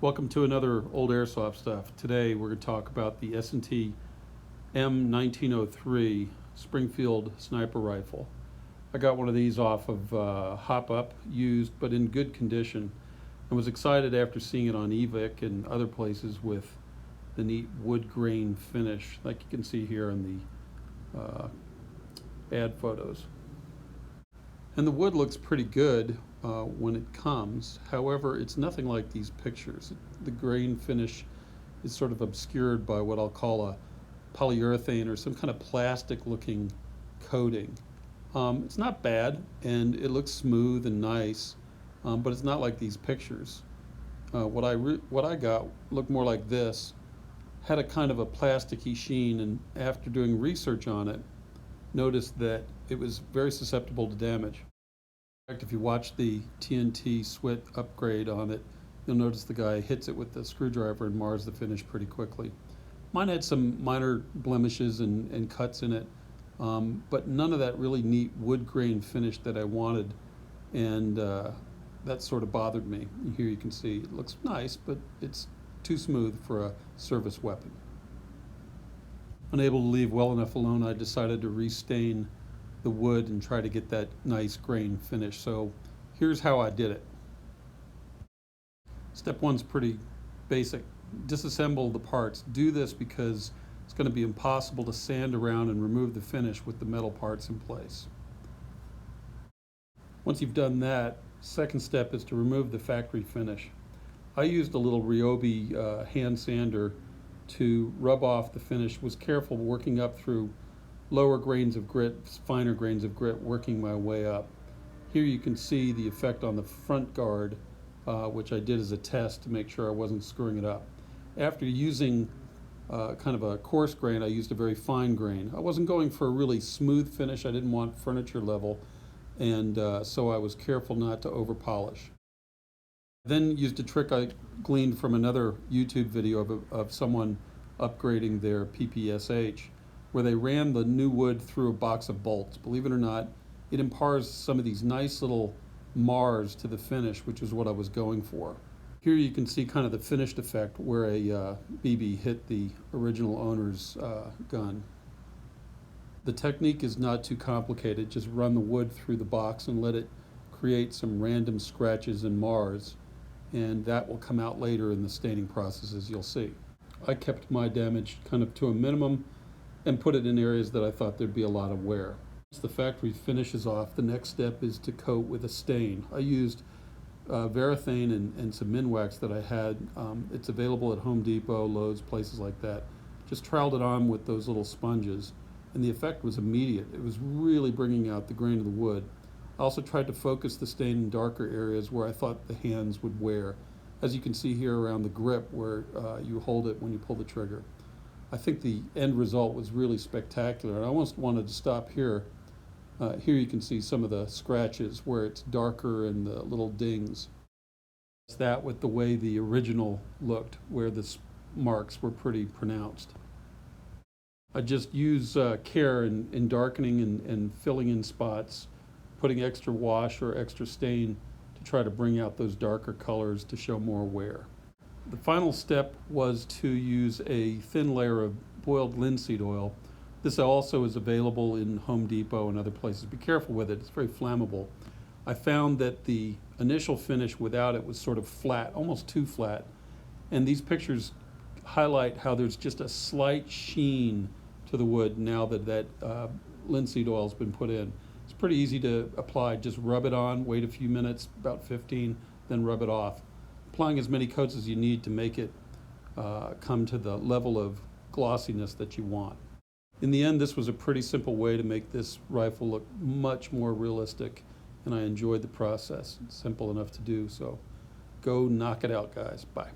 Welcome to another old airsoft stuff. Today we're going to talk about the S&T M1903 Springfield sniper rifle. I got one of these off of Hop Up, used but in good condition, and was excited after seeing it on eVic and other places with the neat wood grain finish like you can see here in the ad photos. And the wood looks pretty good when it comes. However, it's nothing like these pictures. The grain finish is sort of obscured by what I'll call a polyurethane or some kind of plastic looking coating. It's not bad and it looks smooth and nice, but it's not like these pictures. What I got looked more like this, had a kind of a plasticky sheen, and after doing research on it, noticed that it was very susceptible to damage. In fact, if you watch the TNT SWIT upgrade on it, you'll notice the guy hits it with the screwdriver and mars the finish pretty quickly. Mine had some minor blemishes and cuts in it, but none of that really neat wood grain finish that I wanted, and that sort of bothered me. And here you can see it looks nice, but it's too smooth for a service weapon. Unable to leave well enough alone, I decided to restain the wood and try to get that nice grain finish. So here's how I did it. Step one's pretty basic. Disassemble the parts. Do this because it's going to be impossible to sand around and remove the finish with the metal parts in place. Once you've done that, second step is to remove the factory finish. I used a little Ryobi hand sander to rub off the finish. Was careful working up through lower grains of grit, finer grains of grit, working my way up. Here you can see the effect on the front guard, which I did as a test to make sure I wasn't screwing it up. After using kind of a coarse grain, I used a very fine grain. I wasn't going for a really smooth finish. I didn't want furniture level, and so I was careful not to over polish. Then used a trick I gleaned from another YouTube video of someone upgrading their PPSH, where they ran the new wood through a box of bolts. Believe it or not, it impars some of these nice little mars to the finish, which is what I was going for. Here you can see kind of the finished effect where a BB hit the original owner's gun. The technique is not too complicated. Just run the wood through the box and let it create some random scratches and mars, and that will come out later in the staining process, as you'll see. I kept my damage kind of to a minimum and put it in areas that I thought there'd be a lot of wear. Once the factory finishes off, the next step is to coat with a stain. I used Varathane and some Minwax that I had. It's available at Home Depot, Lowe's, places like that. Just troweled it on with those little sponges, and the effect was immediate. It was really bringing out the grain of the wood. I also tried to focus the stain in darker areas where I thought the hands would wear, as you can see here around the grip where you hold it when you pull the trigger. I think the end result was really spectacular, and I almost wanted to stop here. Here you can see some of the scratches where it's darker and the little dings. It's that with the way the original looked, where the marks were pretty pronounced. I just use care in darkening and filling in spots, putting extra wash or extra stain to try to bring out those darker colors to show more wear. The final step was to use a thin layer of boiled linseed oil. This also is available in Home Depot and other places. Be careful with it, it's very flammable. I found that the initial finish without it was sort of flat, almost too flat. And these pictures highlight how there's just a slight sheen to the wood now that linseed oil's been put in. It's pretty easy to apply. Just rub it on, wait a few minutes, about 15, then rub it off. Applying as many coats as you need to make it come to the level of glossiness that you want. In the end, this was a pretty simple way to make this rifle look much more realistic, and I enjoyed the process. It's simple enough to do, so go knock it out, guys. Bye.